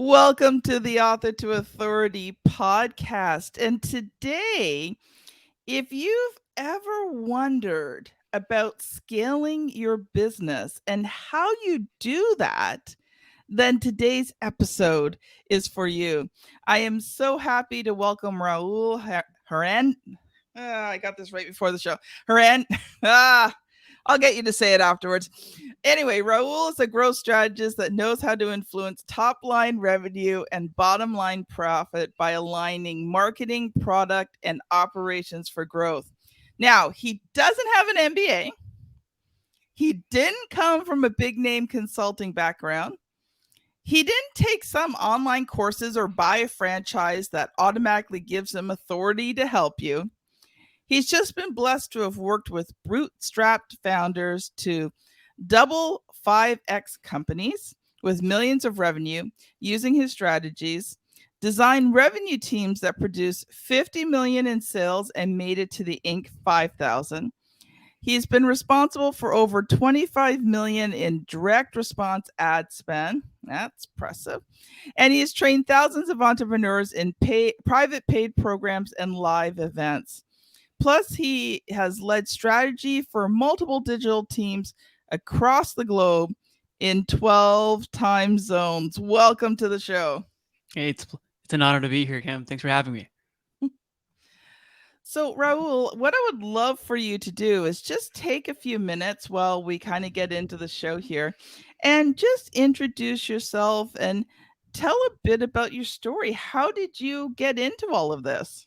Welcome to the Author to Authority podcast. And today, if you've ever wondered about scaling your business and how you do that, then today's episode is for you. I am so happy to welcome Raul Hernandez. I got this right before the show. Ah, I'll get you to say it afterwards. Anyway, Raul is a growth strategist that knows how to influence top line revenue and bottom line profit by aligning marketing, product, and operations for growth. Now, he doesn't have an MBA. He didn't come from a big name consulting background. He didn't take some online courses or buy a franchise that automatically gives him authority to help you. He's just been blessed to have worked with bootstrapped founders to double 5x companies with millions of revenue using his strategies, design revenue teams that produce 50 million in sales and made it to the Inc. 5000. He's been responsible for over 25 million in direct response ad spend. That's impressive. And he has trained thousands of entrepreneurs in private paid programs and live events. Plus, he has led strategy for multiple digital teams across the globe in 12 time zones. Welcome to the show. Hey, it's an honor to be here, Kim. Thanks for having me. So, Raul, what I would love for you to do is just take a few minutes while we kind of get into the show here and just introduce yourself and tell a bit about your story. How did you get into all of this?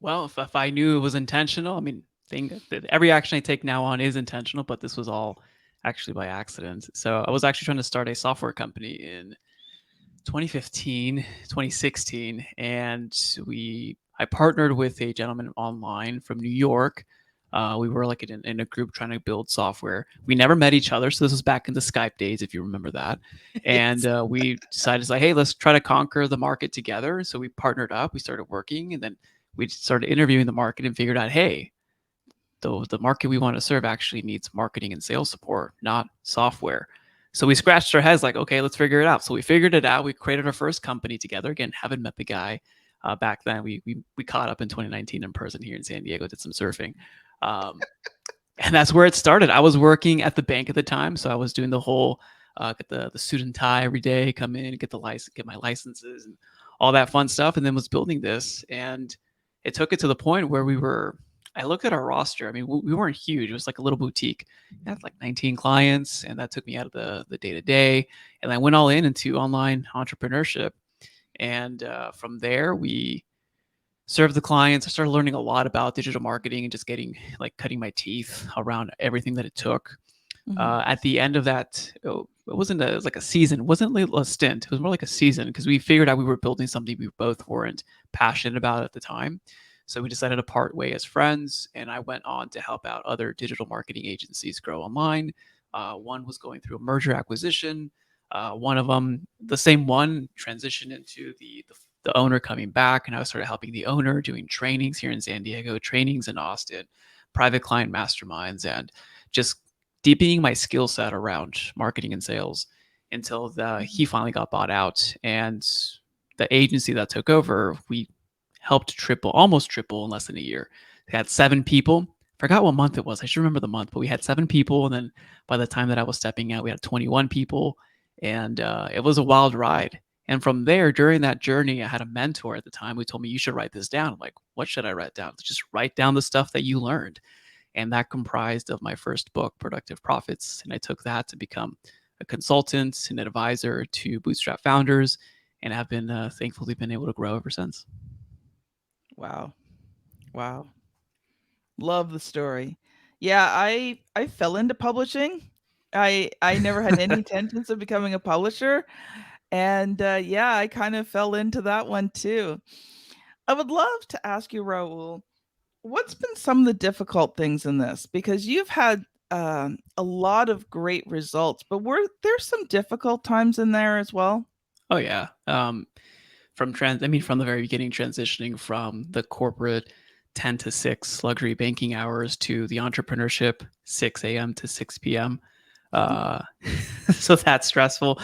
Well, if I knew it was intentional, every action I take now on is intentional, but this was all actually by accident. So I was actually trying to start a software company in 2015, 2016, and I partnered with a gentleman online from New York. We were like in a group trying to build software. We never met each other, so this was back in the Skype days, if you remember that. And we decided, like, hey, let's try to conquer the market together. So we partnered up. We started working, and then we started interviewing the market and figured out, hey, the market we want to serve actually needs marketing and sales support, not software. So we scratched our heads like, okay, let's figure it out. So we figured it out. We created our first company together. Again, haven't met the guy back then. We caught up in 2019 in person here in San Diego, did some surfing. And that's where it started. I was working at the bank at the time. So I was doing the whole, get the suit and tie every day, come in, get my licenses and all that fun stuff. And then was building this. And it took it to the point where I looked at our roster. I mean, we weren't huge. It was like a little boutique. I had like 19 clients, and that took me out of the day-to-day. And I went all into online entrepreneurship. And from there, we served the clients. I started learning a lot about digital marketing and just cutting my teeth around everything that it took. At the end of that, it was like a season. It wasn't like a stint. It was more like a season because we figured out we were building something we both weren't passionate about at the time. So we decided to part way as friends, and I went on to help out other digital marketing agencies grow online. One was going through a merger acquisition. One of them, the same one, transitioned into the owner coming back, and I started helping the owner doing trainings here in San Diego, trainings in Austin, private client masterminds, and just deepening my skill set around marketing and sales until he finally got bought out. And the agency that took over, we helped almost triple in less than a year. We had 7 people. Forgot what month it was. I should remember the month, but we had 7 people. And then by the time that I was stepping out, we had 21 people. And it was a wild ride. And from there, during that journey, I had a mentor at the time who told me, you should write this down. I'm like, what should I write down? Just write down the stuff that you learned. And that comprised of my first book, Productive Profits. And I took that to become a consultant and an advisor to bootstrap founders. And have been thankfully been able to grow ever since. Wow. Wow. Love the story. Yeah, I fell into publishing. I never had any intentions of becoming a publisher. And yeah, I kind of fell into that one too. I would love to ask you, Raul, what's been some of the difficult things in this? Because you've had a lot of great results, but were there some difficult times in there as well? Oh yeah. From the very beginning, transitioning from the corporate 10 to 6 luxury banking hours to the entrepreneurship 6 a.m. to 6 p.m. Uh, so that's stressful.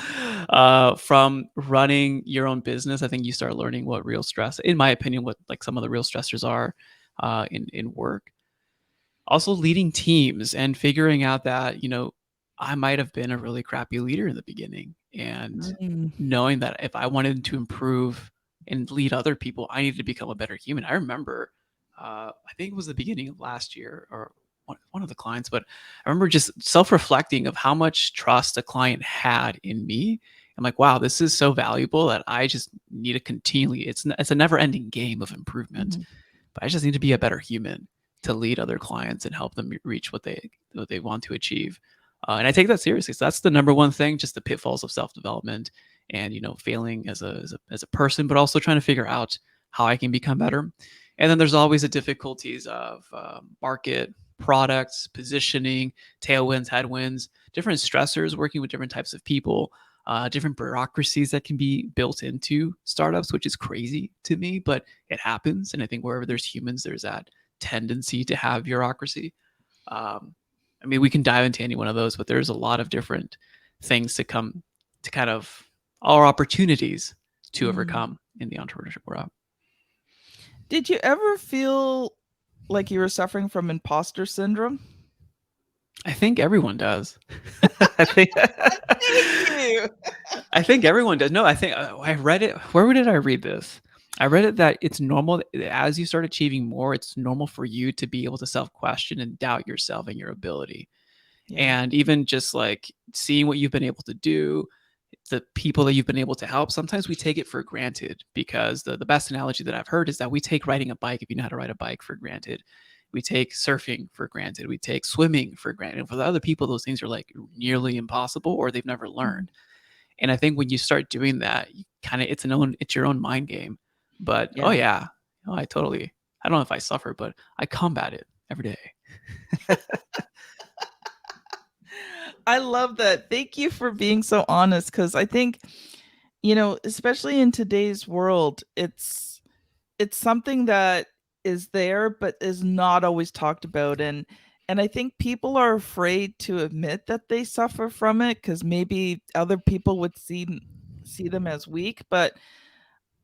From running your own business, I think you start learning what real stress, in my opinion, what like some of the real stressors are in work. Also leading teams and figuring out that, I might have been a really crappy leader in the beginning, and Mm. knowing that if I wanted to improve and lead other people, I needed to become a better human. I remember, I think it was the beginning of last year, or one of the clients, but I remember just self-reflecting of how much trust a client had in me. I'm like, wow, this is so valuable that I just need to continually. It's a never-ending game of improvement, Mhm. but I just need to be a better human to lead other clients and help them reach what they want to achieve. And I take that seriously. So that's the number one thing, just the pitfalls of self development, and failing as a person, but also trying to figure out how I can become better. And then there's always the difficulties of market, products, positioning, tailwinds, headwinds, different stressors, working with different types of people, different bureaucracies that can be built into startups, which is crazy to me, but it happens. And I think wherever there's humans, there's that tendency to have bureaucracy. Um, I mean, we can dive into any one of those, but there's a lot of different things to come to kind of our opportunities to Mm. overcome in the entrepreneurship world. Did you ever feel like you were suffering from imposter syndrome? I think everyone does. I think Thank you. I think everyone does. No, I think I read it. Where did I read this? I read it that it's normal as you start achieving more, it's normal for you to be able to self question and doubt yourself and your ability. Yeah. And even just like seeing what you've been able to do, the people that you've been able to help, sometimes we take it for granted, because the best analogy that I've heard is that we take riding a bike, if you know how to ride a bike, for granted. We take surfing for granted. We take swimming for granted. And for the other people, those things are like nearly impossible, or they've never Mhm. learned. And I think when you start doing that, you kind of it's your own mind game. But oh Yeah. yeah, oh, I don't know if I suffer, but I combat it every day. I love that. Thank you for being so honest, because I think, especially in today's world, it's something that is there but is not always talked about, and I think people are afraid to admit that they suffer from it because maybe other people would see them as weak, but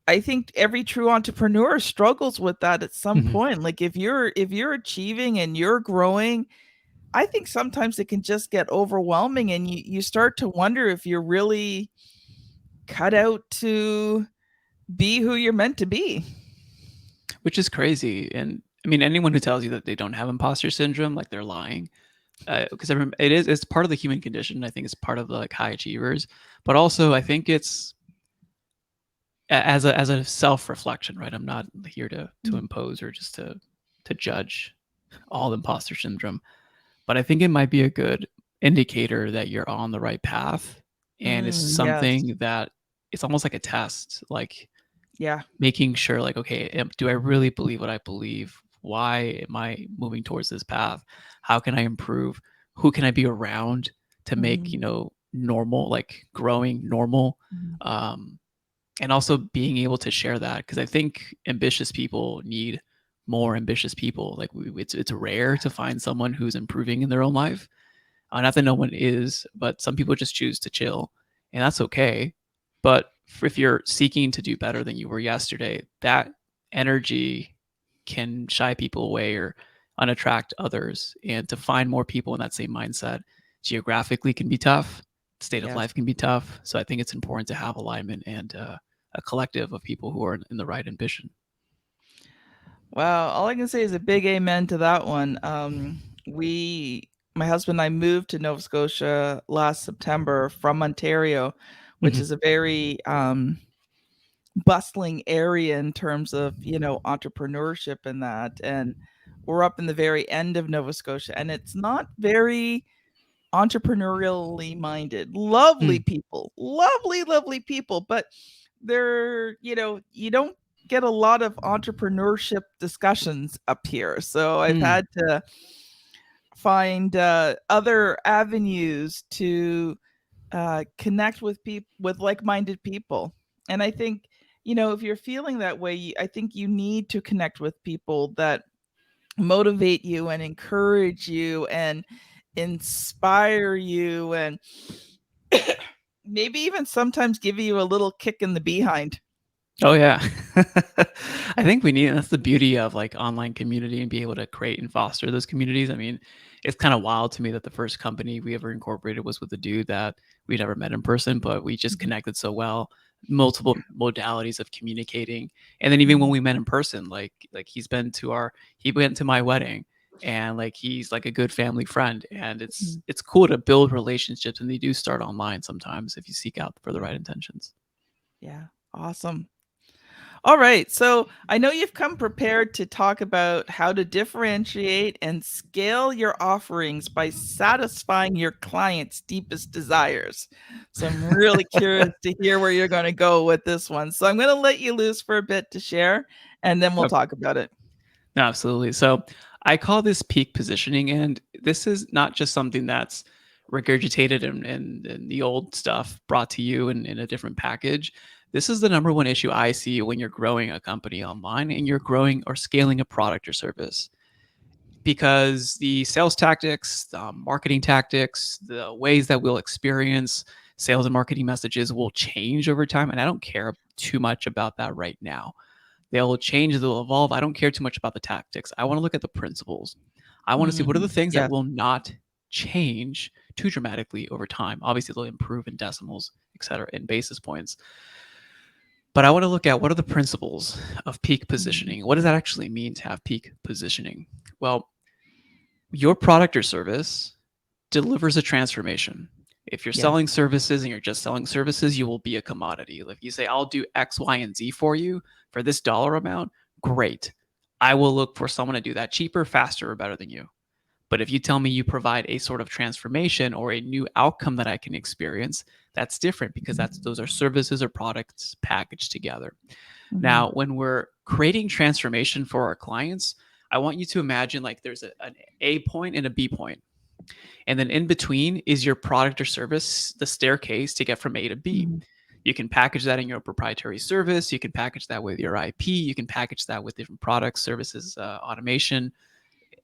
I think every true entrepreneur struggles with that at some Mhm. point. Like if you're achieving and you're growing, I think sometimes it can just get overwhelming and you start to wonder if you're really cut out to be who you're meant to be. Which is crazy. And I mean, anyone who tells you that they don't have imposter syndrome, like they're lying. Because it's part of the human condition. I think it's part of the like high achievers, but also I think it's as a self reflection, right? I'm not here to Mm. impose or just to judge all imposter syndrome, but I think it might be a good indicator that you're on the right path, and it's Yes. something that it's almost like a test, like Yeah. making sure, like, okay, do I really believe what I believe? Why am I moving towards this path? How can I improve? Who can I be around to make Mhm. normal, like growing normal? Mhm. Um, and also being able to share that, because I think ambitious people need more ambitious people. Like it's rare to find someone who's improving in their own life. Not that no one is, but some people just choose to chill, and that's okay. But if you're seeking to do better than you were yesterday, that energy can shy people away or unattract others. And to find more people in that same mindset geographically can be tough. State of Yes. life can be tough. So I think it's important to have alignment and a collective of people who are in the right ambition. Wow, all I can say is a big amen to that one. My husband and I moved to Nova Scotia last September from Ontario, which Mhm. is a very bustling area in terms of, entrepreneurship and that. And we're up in the very end of Nova Scotia, and it's not very entrepreneurially minded. Lovely Mm. people, lovely, lovely people, but you don't get a lot of entrepreneurship discussions up here. So I've Mm. had to find other avenues to connect with people, with like-minded people. And I think, if you're feeling that way, I think you need to connect with people that motivate you and encourage you and inspire you and maybe even sometimes give you a little kick in the behind. Oh yeah. I think we need that's the beauty of like online community and be able to create and foster those communities. I mean, it's kind of wild to me that the first company we ever incorporated was with a dude that we never met in person, but we just Mhm. connected so well. Multiple modalities of communicating. And then even when Mhm. we met in person, like he went to my wedding and like he's like a good family friend. And Mhm. it's cool to build relationships and they do start online sometimes if you seek out for the Yeah. right intentions. Yeah. Awesome. All right. So I know you've come prepared to talk about how to differentiate and scale your offerings by satisfying your clients' deepest desires. So I'm really curious to hear where you're going to go with this one. So I'm going to let you loose for a bit to share, and then we'll talk about it. No, absolutely. So I call this peak positioning, and this is not just something that's regurgitated and the old stuff brought to you in a different package. This is the number one issue I see when you're growing a company online and you're growing or scaling a product or service. Because the sales tactics, the marketing tactics, the ways that we'll experience sales and marketing messages will change over time. And I don't care too much about that right now. They'll change, they'll evolve. I don't care too much about the tactics. I want to look at the principles. I want to see what are the Mhm. things that Yes. will not change too dramatically over time. Obviously, they'll improve in decimals, et cetera, in basis points. But I want to look at what are the principles of peak Mhm. positioning. What does that actually mean to have peak positioning? Well, your product or service delivers a transformation. If you're Yes. selling services and you're just selling services, you will be a commodity. If you say, I'll do X, Y, and Z for you for this dollar amount, great. I will look for someone to do that cheaper, faster, or better than you. But if you tell me you provide a sort of transformation or a new outcome that I can experience, that's different because those are services or products packaged together. Mhm. Now, when we're creating transformation for our clients, I want you to imagine like there's an A point and a B point. And then in between is your product or service, the staircase to get from A to B. Mhm. You can package that in your proprietary service. You can package that with your IP. You can package that with different products, services, automation,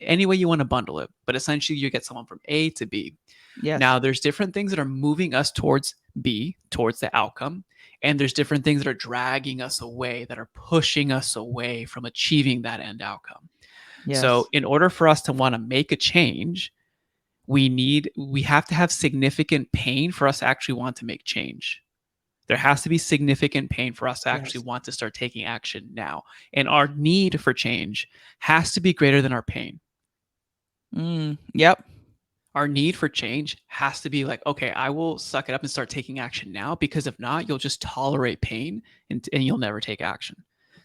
any way you want to bundle it. But essentially, you get someone from A to B. Yes. Now, there's different things that are moving us towards B, towards the outcome. And there's different things that are dragging us away, that are pushing us away from achieving that end outcome. So, Yes. in order for us to want to make a change, we have to have significant pain for us to actually want to make change. There has to be significant pain for us to actually Yes. want to start taking action now. And our need for change has to be greater than our pain. Yep. Our need for change has to be like, okay, I will suck it up and start taking action now, because if not, you'll just tolerate pain and you'll never take action.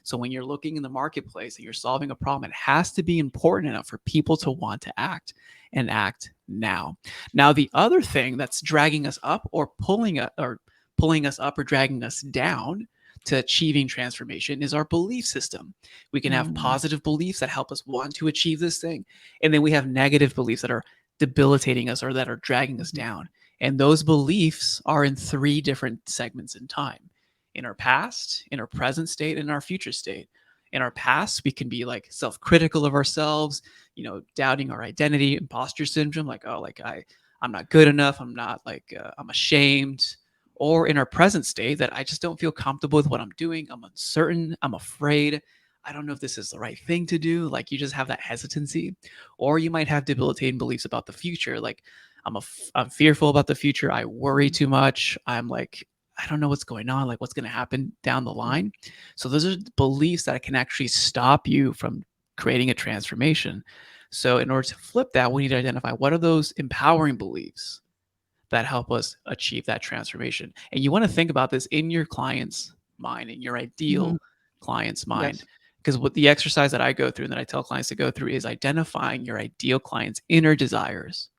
So when you're looking in the marketplace and you're solving a problem, it has to be important enough for people to want to act and act now. Now, the other thing that's dragging us up or pulling us up or dragging us down to achieving transformation is our belief system. We can have Mm. positive beliefs that help us want to achieve this thing, and then we have negative beliefs that are debilitating us or that are dragging us Mhm. down. And those beliefs are in three different segments in time: in our past, in our present state, and in our future state. In our past, we can be like self-critical of ourselves, doubting our identity, imposter syndrome, like, oh, like I'm not good enough, I'm not like I'm ashamed. Or in our present state, that I just don't feel comfortable with what I'm doing, I'm uncertain, I'm afraid, I don't know if this is the right thing to do. Like, you just have that hesitancy. Or you might have debilitating beliefs about the future, like I'm fearful about the future, I worry Mhm. too much, I'm like, I don't know what's going on, like what's going to happen down the Yeah. line. So those are beliefs that can actually stop you from creating a transformation. So in order to flip that, we need to identify what are those empowering beliefs that help us achieve that transformation. And you want to think about this in your client's mind, in your Mhm. ideal client's mind. Yes. Because what the exercise that I go through and that I tell clients to go through is identifying your ideal client's inner desires.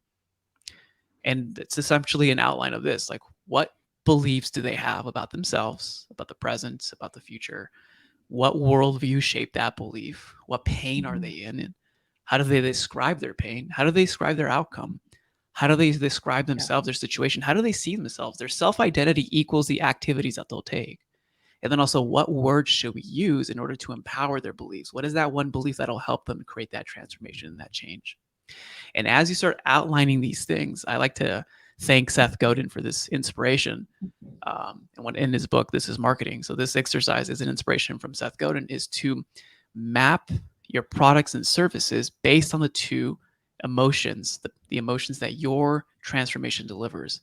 And it's essentially an outline of this, like, what beliefs do they have about themselves, about the present, about the future? What worldview shaped that belief? What pain are Mhm. they in? And how do they describe their pain? How do they describe their outcome? How do they describe Yeah. themselves, their situation? How do they see themselves? Their self identity equals the activities that they'll take. And then also, what words should we use in order to empower their beliefs? What is that one belief that'll help them create that transformation and that change? And as you start outlining these things, I like to thank Seth Godin for this inspiration. And when in his book, This is Marketing. So this exercise is an inspiration from Seth Godin, is to map your products and services based on the two emotions, the emotions that your transformation delivers.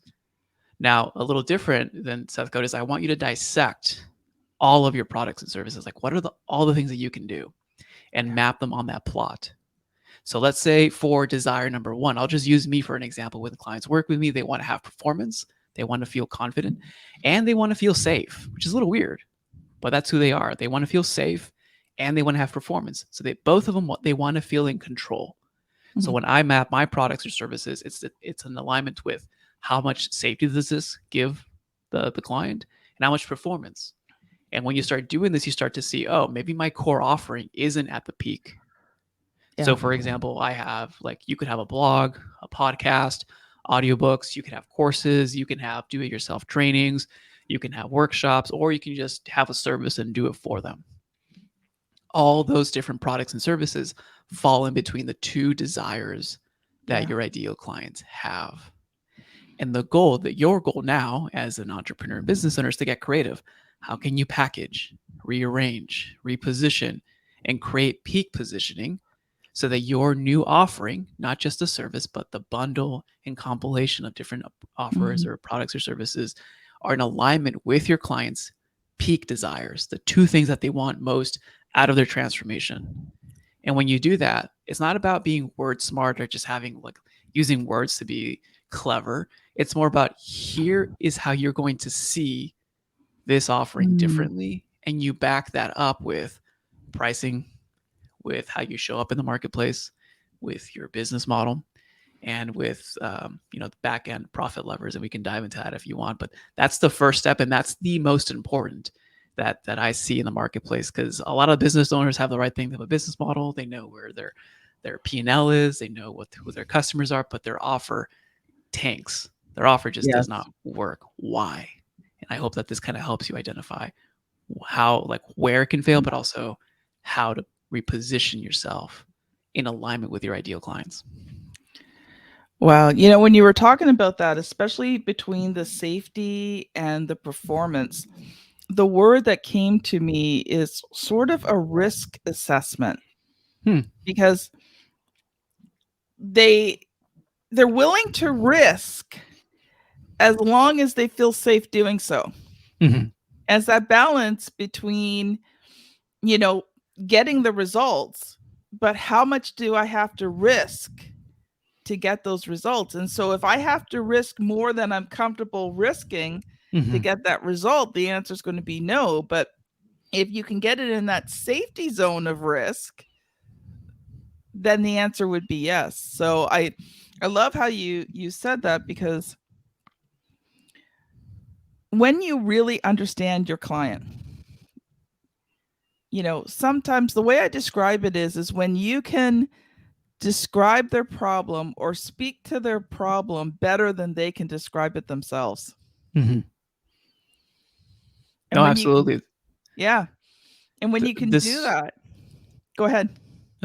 Now, a little different than Seth Godin is I want you to dissect all of your products and services. Like, what are all the things that you can do, and Yeah. map them on that plot. So let's say for desire number one, I'll just use me for an example. When clients work with me, they want to have performance, they want to feel confident, and they want to feel safe, which is a little weird, but that's who they are. They want to feel safe and they want to have performance. So they both of them, they want to feel in control. So Mhm. when I map my products or services, it's an alignment with how much safety does this give the client and how much performance. And when you start doing this, you start to see, oh, maybe my core offering isn't at the peak. Yeah. So for example, I have like you could have a blog, a podcast, audiobooks, you can have courses, you can have do-it-yourself trainings, you can have workshops, or you can just have a service and do it for them. All those different products and services fall in between the two desires that Yeah. your ideal clients have. And the goal, that your goal now as an entrepreneur and business owner, is to get creative. How can you package, rearrange, reposition, and create peak positioning so that your new offering, not just a service, but the bundle and compilation of different offers Mhm. or products or services, are in alignment with your clients' peak desires, the two things that they want most out of their transformation. And when you do that, it's not about being word smart or just having like using words to be clever. It's more about here is how you're going to see this offering Mm. differently. And you back that up with pricing, with how you show up in the marketplace, with your business model, and with the back end profit levers. And we can dive into that if you want. But that's the first step, and that's the most important that I see in the marketplace, because a lot of business owners have the right thing. They have a business model. They know where their P&L is. They know who their customers are, but their offer tanks. Their offer just does Yes. not work. Why? And I hope that this kind of helps you identify how, like, where it can fail, but also how to reposition yourself in alignment with your ideal clients. Well, when you were talking about that, especially between the safety and the performance, the word that came to me is sort of a risk assessment, Hmm. because they they're willing to risk as long as they feel safe doing so. Mhm. As that balance between, you know, getting the results, but how much do I have to risk to get those results? And so if I have to risk more than I'm comfortable risking to Mhm. get that result, the answer is going to be no. But if you can get it in that safety zone of risk, then the answer would be yes. So I love how you said that, because when you really understand your client, sometimes the way I describe it is when you can describe their problem or speak to their problem better than they can describe it themselves. Mhm. And No, when you can, absolutely. yeah. And when you can do This that, go ahead.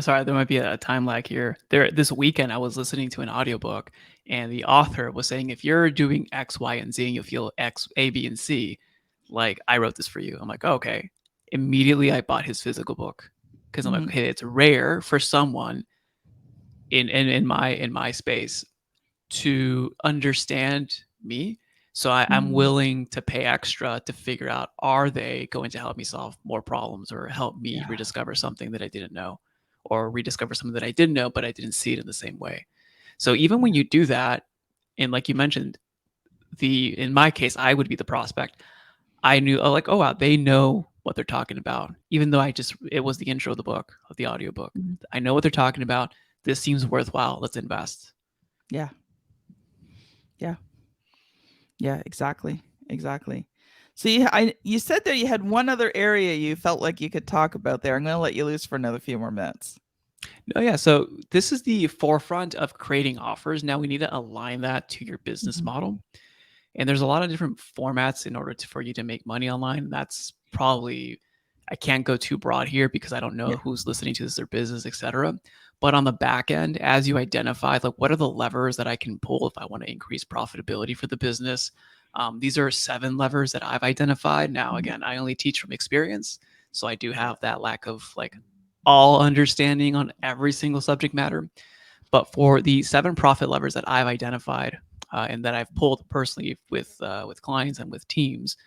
Sorry, there might be a time lag here. This weekend I was listening to an audiobook, and the author was saying if you're doing X, Y, and Z and you feel X, A, B, and C, like I wrote this for you. I'm like, oh, okay. Immediately I bought his physical book because I'm like, Mhm. okay, it's rare for someone in my space to understand me. So I'm Mhm. willing to pay extra to figure out, are they going to help me solve more problems or help me Yeah. rediscover something that I didn't know, or rediscover something that I did know but I didn't see it in the same way. So even when you do that, and like you mentioned, in my case, I would be the prospect. I knew, like, oh wow, they know what they're talking about, even though it was the intro of the book, of the audiobook. Mhm. I know what they're talking about. This seems worthwhile. Let's invest. Yeah. Yeah. Yeah, exactly. Exactly. So you said that you had one other area you felt like you could talk about there. I'm going to let you loose for another few more minutes. Oh yeah, so this is the forefront of creating offers. Now we need to align that to your business Mhm. model. And there's a lot of different formats in order for you to make money online. That's probably, I can't go too broad here because I don't know Yeah. who's listening to this, their business, etc. But on the back end, as you identify, like what are the levers that I can pull if I want to increase profitability for the business? These are 7 levers that I've identified. Now, again, I only teach from experience, so I do have that lack of like all understanding on every single subject matter. But for the 7 profit levers that I've identified and that I've pulled personally with clients and with teams,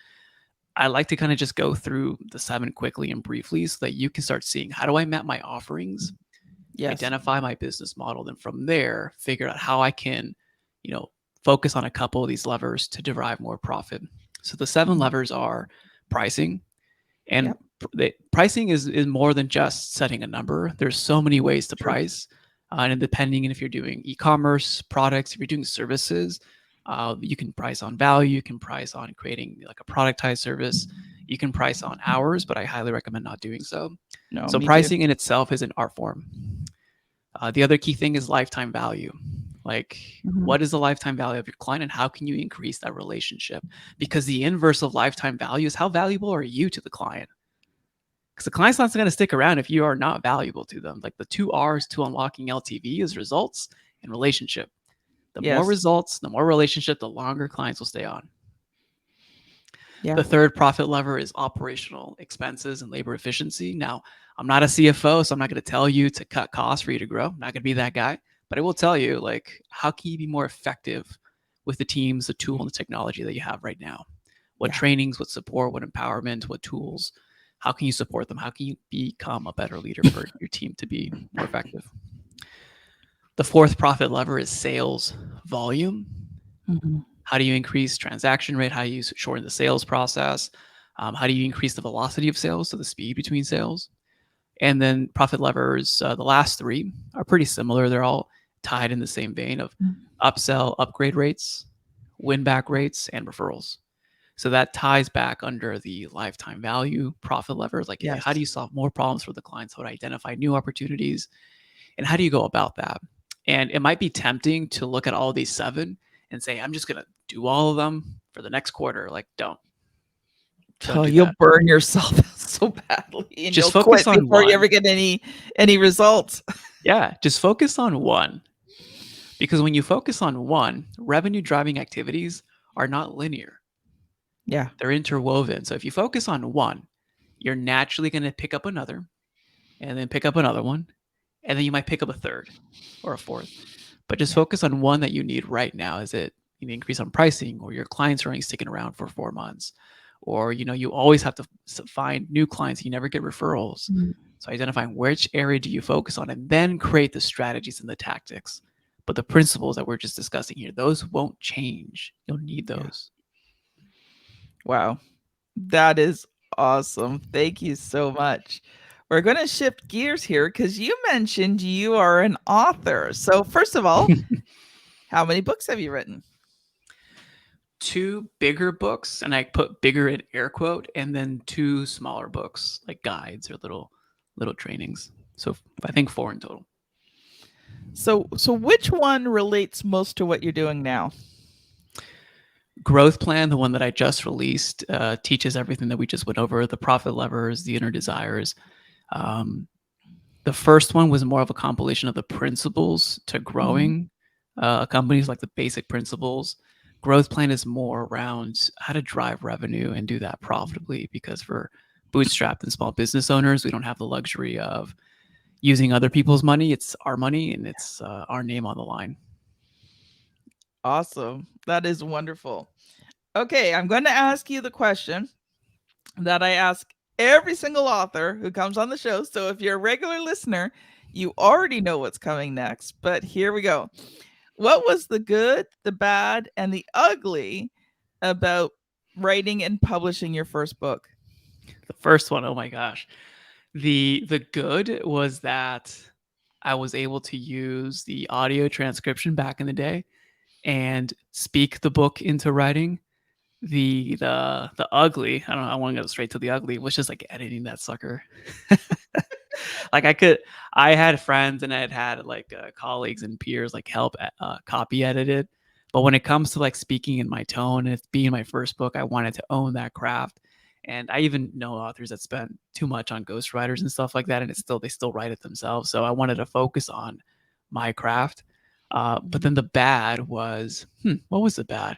I like to kind of just go through the 7 quickly and briefly so that you can start seeing how do I map my offerings, Yes. identify my business model, then from there figure out how I can, focus on a couple of these levers to derive more profit. So the 7 levers are pricing, and Yep. pricing is more than just setting a number. There's so many ways to True. price, and depending on if you're doing e-commerce products, if you're doing services, you can price on value. You can price on creating like a productized service. You can price on hours, but I highly recommend not doing so. No, So me too. pricing in itself is an art form. The other key thing is lifetime value. Like, what is the lifetime value of your client and how can you increase that relationship? Because the inverse of lifetime value is how valuable are you to the client? Because the client's not going to stick around if you are not valuable to them. Like the 2 R's to unlocking LTV is results and relationship. The more Yes. results, the more relationship, the longer clients will stay on. Yeah. The third profit lever is operational expenses and labor efficiency. Now, I'm not a CFO, so I'm not going to tell you to cut costs for you to grow. I'm not going to be that guy, but I will tell you, like, how can you be more effective with the teams, the tool, and the technology that you have right now? What Yeah. trainings, what support, what empowerment, what tools? How can you support them? How can you become a better leader for your team to be more effective? The fourth profit lever is sales volume. How do you increase transaction rate? How do you shorten the sales process? How do you increase the velocity of sales, so the speed between sales? And then profit levers, the last 3 are pretty similar. They're all tied in the same vein of upsell, upgrade rates, win back rates, and referrals. So that ties back under the lifetime value profit levers. Like, hey, how do Yes. you solve more problems for the clients? How to identify new opportunities? And how do you go about that? And it might be tempting to look at all these 7 and say, I'm just going to do all of them for the next quarter. Like, don't Oh, do you'll that. burn yourself out so badly and Just you'll focus quit on before you ever one. get any results. Yeah, just focus on one. Because when you focus on one, revenue driving activities are not linear. Yeah. They're interwoven. So if you focus on one, you're naturally going to pick up another and then pick up another one. And then you might pick up a third or a fourth. But just focus on one that you need right now. Is it an increase on pricing, or your clients are only sticking around for 4 months? Or, you always have to find new clients. You never get referrals. So identifying which area do you focus on and then create the strategies and the tactics. But the principles that we're just discussing here, those won't change. You'll need Yeah. those. Wow. That is awesome. Thank you so much. We're going to shift gears here because you mentioned you are an author. So, first of all, how many books have you written? 2 bigger books, and I put bigger in air quote, and then 2 smaller books, like guides or little trainings. So I think 4 in total. So which one relates most to what you're doing now? Growth Plan, the one that I just released, teaches everything that we just went over: the profit levers, the inner desires. The first one was more of a compilation of the principles to growing companies, like the basic principles. Growth Plan is more around how to drive revenue and do that profitably, because for bootstrapped and small business owners, we don't have the luxury of using other people's money. It's our money, and it's our name on the line. Awesome. That is wonderful. Okay, I'm going to ask you the question that I ask every single author who comes on the show. So if you're a regular listener, you already know what's coming next. But here we go. What was the good, the bad, and the ugly about writing and publishing your first book? The first one, oh my gosh. The good was that I was able to use the audio transcription back in the day and speak the book into writing. The ugly, I don't know, I want to go straight to the ugly, was just like editing that sucker. Like I had friends and I had like colleagues and peers like help copy edit it. But when it comes to like speaking in my tone, and it's being my first book, I wanted to own that craft. And I even know authors that spend too much on ghostwriters and stuff like that, and they still write it themselves. So I wanted to focus on my craft. But then the bad was, what was the bad?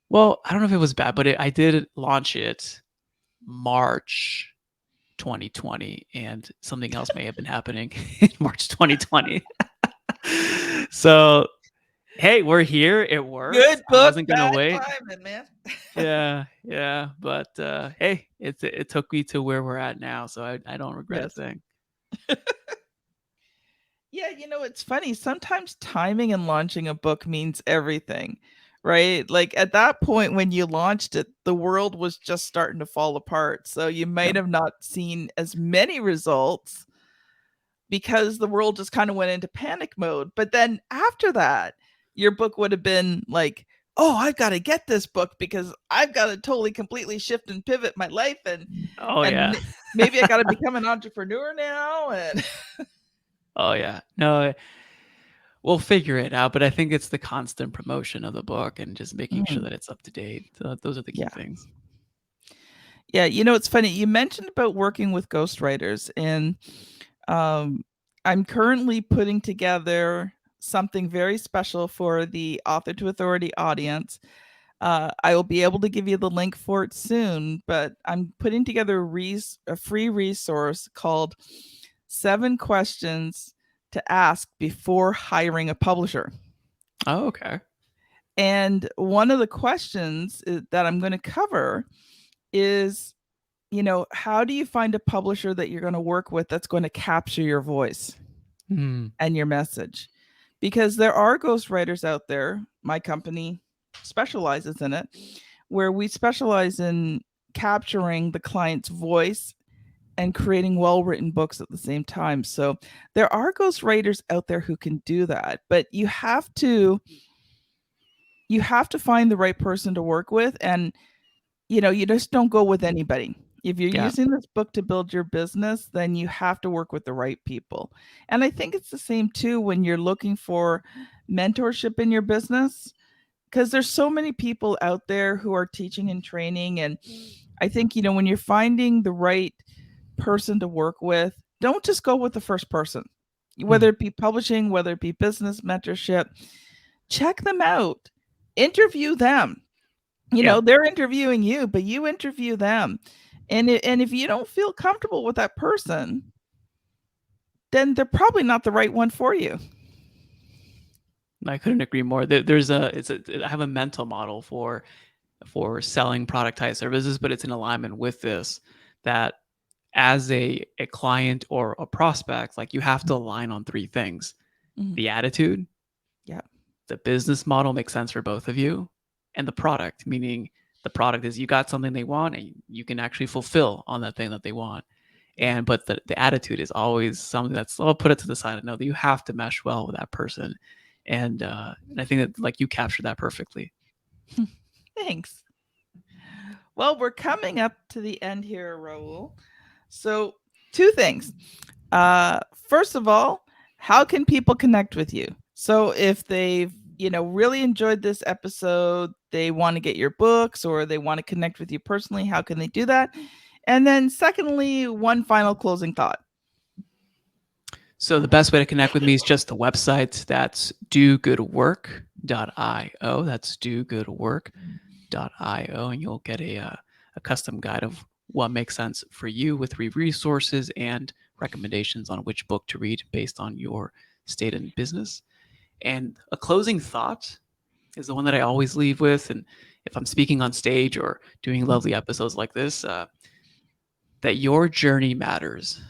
Well, I don't know if it was bad, but I did launch it March 2020, and something else may have been happening in March 2020. So, hey, we're here. It worked. Good I book, wasn't gonna bad wait. timing, man. Yeah. But hey, it took me to where we're at now, so I don't regret a Yes. thing. Yeah, it's funny. Sometimes timing and launching a book means everything, right? Like at that point when you launched it, the world was just starting to fall apart. So you Yeah. might have not seen as many results because the world just kind of went into panic mode. But then after that, your book would have been like, oh, I've got to get this book because I've got to totally completely shift and pivot my life Oh and yeah. maybe I got to become an entrepreneur now and Oh yeah. No, we'll figure it out, but I think it's the constant promotion of the book and just making sure Mm, that it's up to date. So those are the key yeah. things. Yeah, it's funny. You mentioned about working with ghostwriters, and um, I'm currently putting together something very special for the Author to Authority audience. I will be able to give you the link for it soon, but I'm putting together a free resource called 7 Questions to Ask Before Hiring a Publisher. Oh, okay. And one of the questions that I'm going to cover is how do you find a publisher that you're going to work with that's going to capture your voice Hmm. and your message? Because there are ghostwriters out there. My company specializes in it, where we specialize in capturing the client's voice and creating well-written books at the same time. So there are ghostwriters out there who can do that, but you have to find the right person to work with, and you just don't go with anybody. If you're Yeah. using this book to build your business, then you have to work with the right people. And I think it's the same too when you're looking for mentorship in your business, because there's so many people out there who are teaching and training. And I think, when you're finding the right person to work with, don't just go with the first person, Hmm. whether it be publishing, whether it be business mentorship. Check them out, interview them. Yeah. They're interviewing you, but you interview them. And if you don't feel comfortable with that person, then they're probably not the right one for you. I couldn't agree more. I have a mental model for selling productized services, but it's in alignment with this, that as a client or a prospect, like you have to align on 3 things: Mhm. the attitude, Yeah. the business model makes sense for both of you, and the product, meaning the product is you got something they want and you can actually fulfill on that thing that they want. Yeah. But the attitude is always something that's, I'll put it to the side and know that you have to mesh well with that person. And I think that like you captured that perfectly. Thanks. Well, we're coming up to the end here, Raul. So, 2 things. First of all, how can people connect with you? So, if they've really enjoyed this episode, they want to get your books or they want to connect with you personally, how can they do that? And then, secondly, one final closing thought. So the best way to connect with me is just the website. That's dogoodwork.io. That's dogoodwork.io, and you'll get a custom guide of what makes sense for you with resources and recommendations on which book to read based on your state in business. And a closing thought is the one that I always leave with. And if I'm speaking on stage or doing lovely episodes like this, that your journey matters.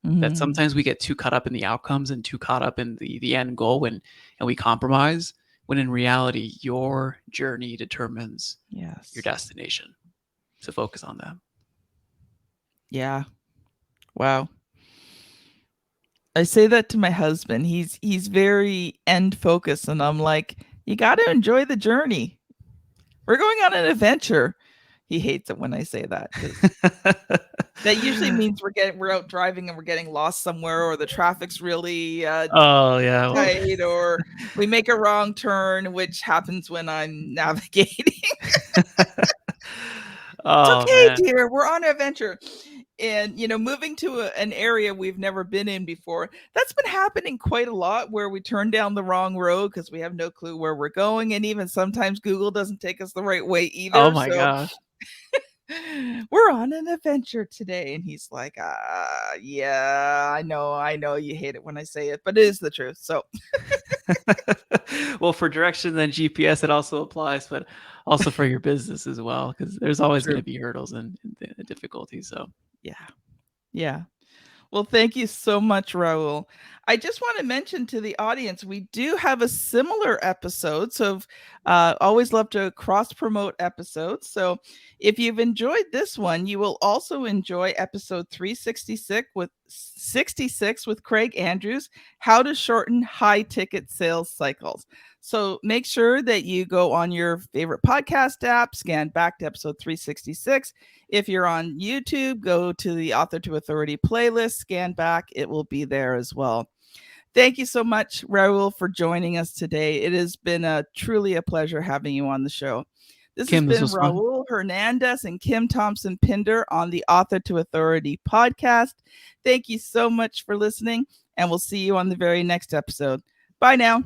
That Mhm. sometimes we get too caught up in the outcomes and too caught up in the end goal and we compromise, when in reality your journey determines your Yes. destination. So focus on that. Yeah. Wow. I say that to my husband. He's very end focused, and I'm like, you got to enjoy the journey. We're going on an adventure. He hates it when I say that because that usually means we're out driving and we're getting lost somewhere, or the traffic's really Oh yeah, well, tight, or we make a wrong turn, which happens when I'm navigating. It's Oh okay, man. dear. We're on an adventure. And, moving to an area we've never been in before, that's been happening quite a lot where we turn down the wrong road because we have no clue where we're going. And even sometimes Google doesn't take us the right way Oh either. my So gosh. we're on an adventure today. And he's like, yeah, I know you hate it when I say it, but it is the truth. So Well, for direction then GPS it also applies, but also for your business as well, because there's always going true. to be hurdles and difficulties. So Yeah. Yeah. Well, thank you so much, Raul. I just want to mention to the audience, we do have a similar episode. So, always love to cross promote episodes. So, if you've enjoyed this one, you will also enjoy episode 366 with Craig Andrews, How to Shorten High Ticket Sales Cycles. So, make sure that you go on your favorite podcast app, scan back to episode 366. If you're on YouTube, go to the Author to Authority playlist, scan back, it will be there as well. Thank you so much, Raul, for joining us today. It has been truly a pleasure having you on the show. This has Kim, this been was fun. Raul Hernandez and Kim Thompson-Pinder on the Author to Authority podcast. Thank you so much for listening, and we'll see you on the very next episode. Bye now.